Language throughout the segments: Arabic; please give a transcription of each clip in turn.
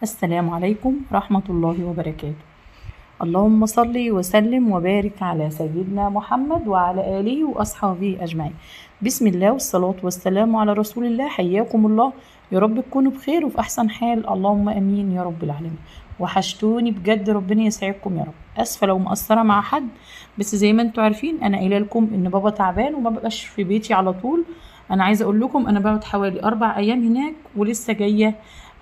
السلام عليكم ورحمة الله وبركاته. اللهم صل وسلم وبارك على سيدنا محمد وعلى آله وأصحابه أجمعين. بسم الله والصلاة والسلام على رسول الله. حياكم الله، يا رب تكونوا بخير وفي أحسن حال، اللهم أمين يا رب العالمين. وحشتوني بجد، ربنا يسعدكم يا رب. أسفة لو مقصرة مع حد، بس زي ما انتوا عارفين أنا قايله لكم إن بابا تعبان وما بقاش في بيتي على طول. أنا عايزة أقول لكم أنا بقعد حوالي 4 أيام هناك، ولسه جاية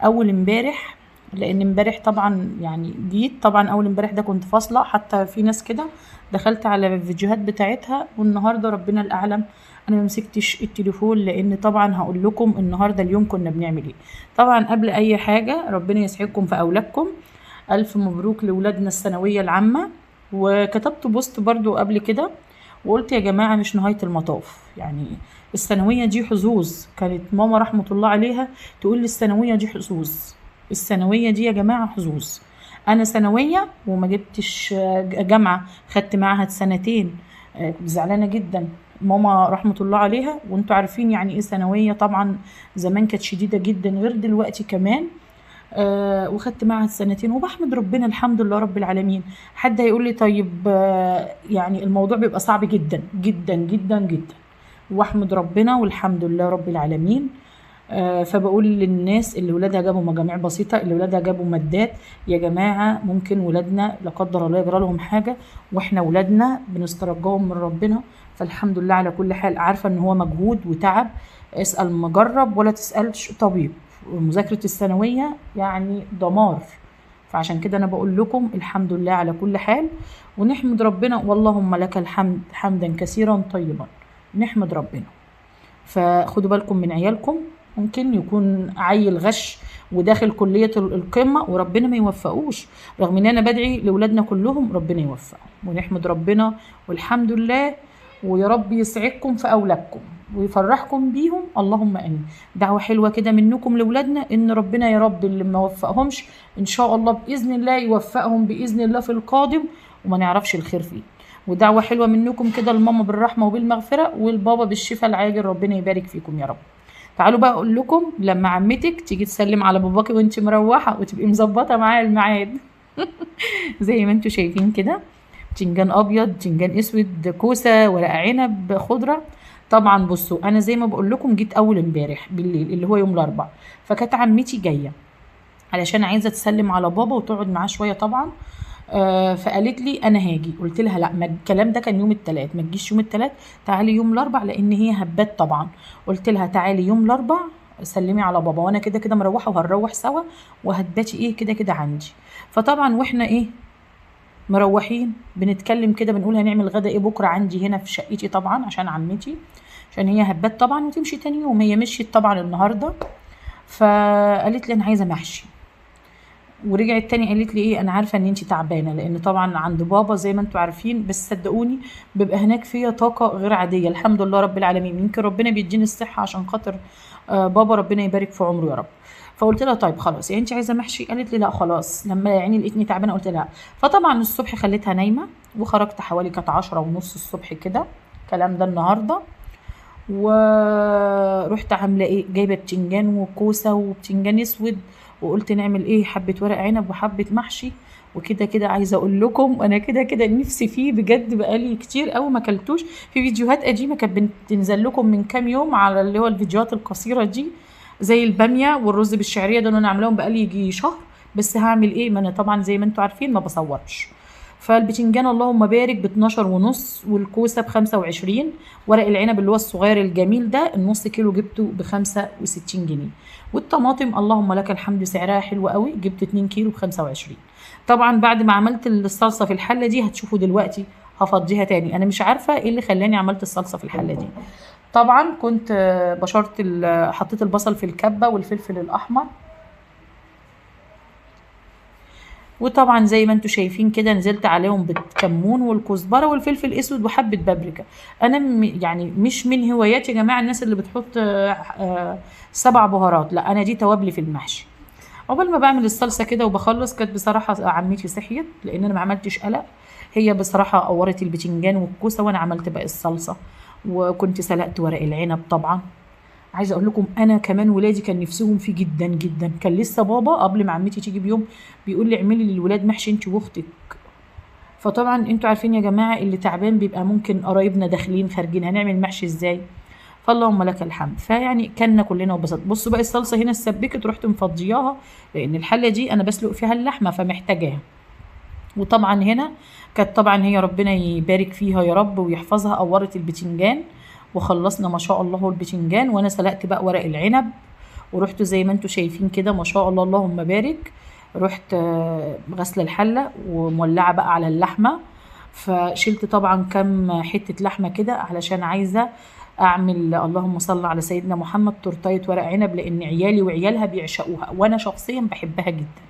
أول امبارح، لان امبارح طبعا يعني جيت طبعا اول امبارح ده كنت فاصله، حتى في ناس كده دخلت على الفيديوهات بتاعتها. والنهارده ربنا الاعلم انا ما مسكتش التليفون، لان طبعا هقول لكم النهارده اليوم كنا بنعمل ايه. طبعا قبل اي حاجه ربنا يسعدكم في اولادكم، الف مبروك لاولادنا الثانويه العامه. وكتبت بوست برضو قبل كده وقلت يا جماعه مش نهايه المطاف، يعني الثانويه دي حظوظ. كانت ماما رحمه الله عليها تقول لي الثانويه دي حظوظ، الثانويه دي يا جماعه حظوظ. انا ثانويه وما جبتش جامعه، خدت معهد سنتين. زعلانه جدا، ماما رحمه الله عليها. وانتوا عارفين يعني ايه ثانويه، طبعا زمان كانت شديده جدا غير دلوقتي كمان. وخدت معهد سنتين وبحمد ربنا الحمد لله رب العالمين. حد هيقول لي طيب يعني الموضوع بيبقى صعب جدا جدا جدا جدا، واحمد ربنا والحمد لله رب العالمين. فبقول للناس اللي ولادها جابوا مجاميع بسيطة، اللي ولادها جابوا مادات، يا جماعة ممكن ولادنا لا قدر الله يجرى لهم حاجة، واحنا ولادنا بنسترجاهم من ربنا. فالحمد لله على كل حال، عارفة ان هو مجهود وتعب. اسأل مجرب ولا تسألش طبيب. ومذاكرة الثانوية يعني دمار. فعشان كده انا بقول لكم الحمد لله على كل حال، ونحمد ربنا واللهم لك الحمد حمدا كثيرا طيبا. نحمد ربنا. فخدوا بالكم من عيالكم، ممكن يكون عيل غش وداخل كلية القمة وربنا ما يوفقوش، رغم ان انا بدعي لولادنا كلهم ربنا يوفقهم. ونحمد ربنا والحمد لله، ويا رب يسعدكم في اولادكم ويفرحكم بيهم، اللهم امين. دعوة حلوة كده منكم لولادنا ان ربنا يا رب اللي ما وفقهمش ان شاء الله باذن الله يوفقهم باذن الله في القادم، وما نعرفش الخير فيه. ودعوة حلوة منكم كده لماما بالرحمة وبالمغفرة، والبابا بالشفاء العاجل، ربنا يبارك فيكم يا رب. تعالوا بقى اقول لكم، لما عمتك تيجي تسلم على باباكي وانت مروحة وتبقي مظبطة معاه الميعاد زي ما انتوا شايفين كده، بتنجان ابيض، بتنجان اسود، كوسة، ورق عنب، خضرة. طبعا بصوا انا زي ما بقول لكم جيت اول امبارح بالليل اللي هو يوم الاربعاء، فكانت عمتي جاية علشان عايزة تسلم على بابا وتقعد معاه شوية طبعا. فقالت لي انا هاجي، قلت لها لا، ما الكلام ده كان يوم الثلاث، ما تجيش يوم الثلاث، تعالي يوم الاربع، لان هي هبات طبعا. قلت لها تعالي يوم الاربع سلمي على بابا، وانا كده كده مروحه وهنروح سوا، وهتباتي ايه كده كده عندي. فطبعا واحنا ايه مروحين بنتكلم كده بنقول هنعمل غدا ايه بكره عندي هنا في شقتي، طبعا عشان عمتي، عشان هي هبات طبعا وتمشي تاني يوم. هي مشيت طبعا النهارده. فقالت لي انا عايزه محشي، ورجعت تاني قالت لي ايه انا عارفه ان انتي تعبانه، لان طبعا عند بابا زي ما انتوا عارفين، بس صدقوني بيبقى هناك فيا طاقه غير عاديه الحمد لله رب العالمين. يمكن ربنا بيديني الصحه عشان خاطر بابا، ربنا يبارك في عمره يا رب. فقلت لها طيب خلاص يعني انت عايزه محشي؟ قالت لي لا خلاص. لما يعني لقيتني تعبانه قلت لها. فطبعا الصبح خليتها نايمه، وخرجت حوالي كانت 10:30 الصبح كده، الكلام ده النهارده. ورحت عامله ايه، جايبه بتنجان وكوسه وبتنجان اسود، وقلت نعمل ايه حبه ورق عنب وحبه محشي. وكده كده عايزه اقول لكم انا كده كده نفسي فيه بجد، بقالي كتير قوي ما اكلتوش. في فيديوهات قديمه كانت بتنزل لكم من كام يوم على اللي هو الفيديوهات القصيره دي، زي الباميه والرز بالشعريه دول انا عاملاهم بقالي يجي شهر. بس هعمل ايه، ما انا طبعا زي ما انتوا عارفين ما بصورش. فالبتنجان اللهم بارك ب12.5، والكوسه ب25. ورق العنب اللي هو الصغير الجميل ده النص كيلو جبته ب65 جنيه. والطماطم اللهم لك الحمد سعرها حلو قوي، جبت 2 كيلو ب25. طبعا بعد ما عملت الصلصه في الحله دي هتشوفوا دلوقتي هفضيها تاني، انا مش عارفه ايه اللي خلاني عملت الصلصه في الحله دي. طبعا كنت بشرت حطيت البصل في الكبه والفلفل الاحمر، وطبعا زي ما انتوا شايفين كده نزلت عليهم بالكمون والكزبره والفلفل الاسود وحبه بابريكا. انا يعني مش من هوايات يا جماعه الناس اللي بتحط 7 بهارات، لا انا دي توابلي في المحشي. عقبال ما بعمل الصلصه كده وبخلص، كانت بصراحه عمتي صحيت لان انا ما عملتش قلق. هي بصراحه قورت البتنجان والكوسه وانا عملت باقي الصلصه، وكنت سلقت ورق العنب طبعا. عايزه اقول لكم انا كمان ولادي كان نفسهم فيه جدا جدا. كان لسه بابا قبل ما عمتي تيجي بيوم بيقول لي اعملي للولاد محشي انت واختك. فطبعا انتوا عارفين يا جماعه اللي تعبان بيبقى ممكن قرايبنا داخلين خارجين، هنعمل محشي ازاي؟ فاللهم لك الحمد. فيعني كلنا كلنا وبسط. بصوا بقى الصلصه هنا اتسبكت، رحت مفضياها لان الحله دي انا بسلق فيها اللحمه فمحتاجاها. وطبعا هنا كانت طبعا هي ربنا يبارك فيها يا رب ويحفظها قورت البتنجان، وخلصنا ما شاء الله البتنجان. وانا سلقت بقى ورق العنب ورحت زي ما انتوا شايفين كده ما شاء الله اللهم بارك. رحت غسله الحله ومولعه بقى على اللحمه. فشلت طبعا كم حته لحمه كده علشان عايزه اعمل اللهم صل على سيدنا محمد تورتايه ورق عنب، لان عيالي وعيالها بيعشقوها وانا شخصيا بحبها جدا.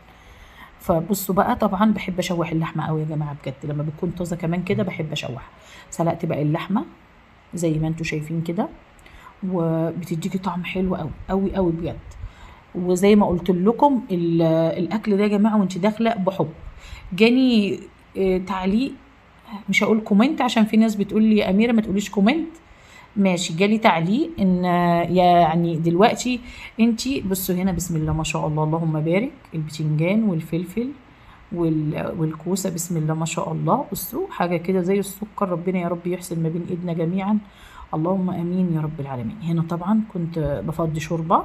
فبصوا بقى طبعا بحب اشوح اللحمه قوي يا جماعه بجد، لما بتكون طازه كمان كده بحب اشوحها. سلقت بقى اللحمه زي ما انتوا شايفين كده، وبتديكي طعم حلو قوي قوي قوي بجد. وزي ما قلت لكم الاكل ده يا جماعه وانت داخله بحب. جاني تعليق، مش هقول كومنت عشان في ناس بتقول لي يا اميره ما تقوليش كومنت، ماشي. جالي تعليق ان يعني دلوقتي انتي بصوا هنا بسم الله ما شاء الله اللهم بارك، البتنجان والفلفل والكوسه بسم الله ما شاء الله. بصوا حاجه كده زي السكر، ربنا يا رب يحسن ما بين ايدنا جميعا، اللهم امين يا رب العالمين. هنا طبعا كنت بفضي شوربه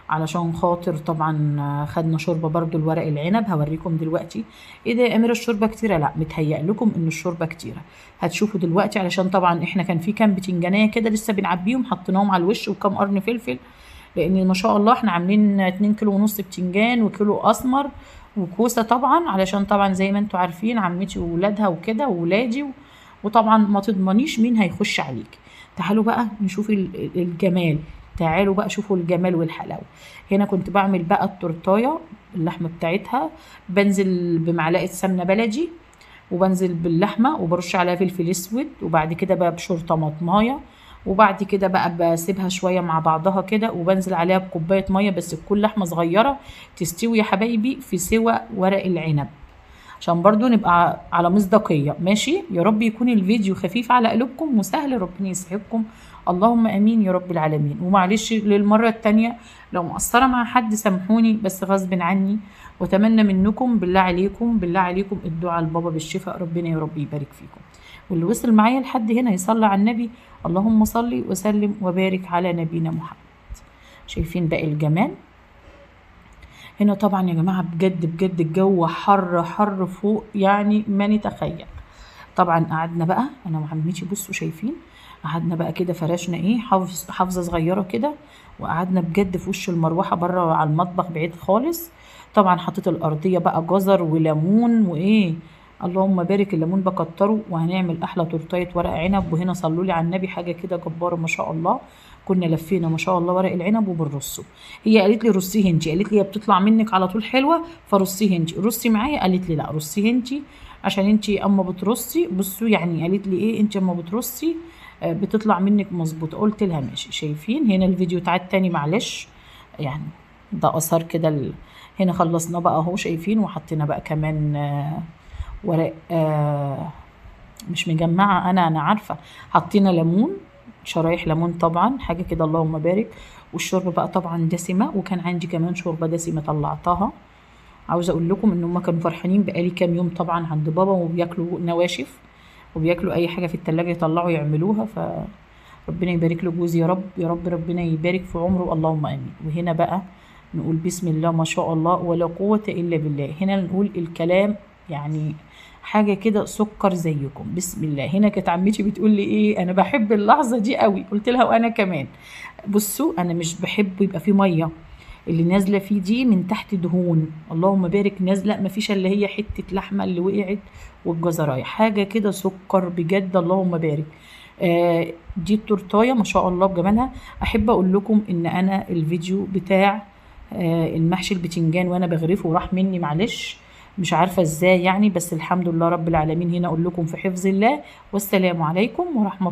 علشان خاطر طبعا خدنا شوربه برضو الورق العنب. هوريكم دلوقتي ايه ده يا اميره الشوربه كتيره؟ لا متهيأ لكم ان الشوربه كتيره، هتشوفوا دلوقتي. علشان طبعا احنا كان في كام بتنجانيه كده لسه بنعبيهم حطيناهم على الوش وكام قرن فلفل، لان ما شاء الله احنا عاملين 2 كيلو ونص بتنجان وكيلو اسمر وكوسه طبعا، علشان طبعا زي ما انتوا عارفين عمتي وولادها وكده وولادي وطبعا ما تضمنيش مين هيخش عليك. تعالوا بقى نشوف الجمال، تعالوا بقى شوفوا الجمال والحلاوه. هنا كنت بعمل بقى التورتايه اللحمه بتاعتها، بنزل بمعلقه سمنه بلدي وبنزل باللحمه وبرش عليها فلفل اسود، وبعد كده بقى بشور طماطمايه، وبعد كده بقى بسيبها شويه مع بعضها كده، وبنزل عليها بكوبايه ميه بس تكون لحمه صغيره تستوي يا حبايبي في سوى ورق العنب، عشان برضو نبقى على مصداقية. ماشي، يا رب يكون الفيديو خفيف على قلوبكم وسهل، ربنا يسعدكم اللهم امين يا رب العالمين. ومعلش للمرة التانية لو مقصرة مع حد سامحوني بس غصب عني، واتمنى منكم بالله عليكم بالله عليكم الدعاء لبابا بالشفاء، ربنا يا رب يبارك فيكم. واللي وصل معايا لحد هنا يصلي على النبي، اللهم صل وسلم وبارك على نبينا محمد. شايفين باقي الجمال. هنا طبعا يا جماعه بجد بجد الجو حر حر فوق يعني ما نتخيل. طبعا قعدنا بقى انا وعمتي بصوا شايفين، قعدنا بقى كده فرشنا ايه حافظه صغيره كده، وقعدنا بجد في وش المروحه بره على المطبخ بعيد خالص. طبعا حطيت الارضيه بقى جزر وليمون وايه، اللهم بارك، الليمون بكتره. وهنعمل احلى تورتايه ورق عنب. وهنا صلوا لي على النبي حاجه كده جباره ما شاء الله. كنا لفينا ما شاء الله ورق العنب وبنرصه. هي قالت لي رصيه انتي، قالت لي هي بتطلع منك على طول حلوه فرصيه انتي، رصي معايا. قالت لي لا رصيه انتي عشان انتي اما بترصي بصوا يعني قالت لي ايه انتي اما بترصي بتطلع منك مظبوطه. قلت لها ماشي. شايفين هنا الفيديو تعاد تاني معلش يعني ده اثر كده هنا خلصنا بقى اهو شايفين، وحطينا بقى كمان ورق مش مجمعه انا عارفه، حطينا ليمون شرايح ليمون طبعا حاجه كده اللهم بارك. والشوربه بقى طبعا دسمه، وكان عندي كمان شوربه دسمه طلعتها. عاوزه اقول لكم ان هم كانوا فرحانين بقالي كام يوم طبعا عند بابا، وبياكلوا نواشف وبياكلوا اي حاجه في التلاجة يطلعوا يعملوها. فربنا يبارك له جوزي يا رب يا رب، ربنا يبارك في عمره اللهم امين. وهنا بقى نقول بسم الله ما شاء الله ولا قوه الا بالله. هنا نقول الكلام يعني حاجه كده سكر زيكم بسم الله. هنا كانت عمتي بتقول لي ايه انا بحب اللحظه دي قوي، قلت لها وانا كمان. بصوا انا مش بحب يبقى في ميه، اللي نازله فيه دي من تحت دهون اللهم بارك نازله، ما فيش الا هي حته لحمه اللي وقعت والجزرايه، حاجه كده سكر بجد اللهم بارك. دي التورتايه ما شاء الله بجمالها. احب اقول لكم ان انا الفيديو بتاع المحشي البتنجان وانا بغرفه راح مني معلش، مش عارفه ازاي يعني، بس الحمد لله رب العالمين. هنا اقول لكم في حفظ الله، والسلام عليكم ورحمه الله.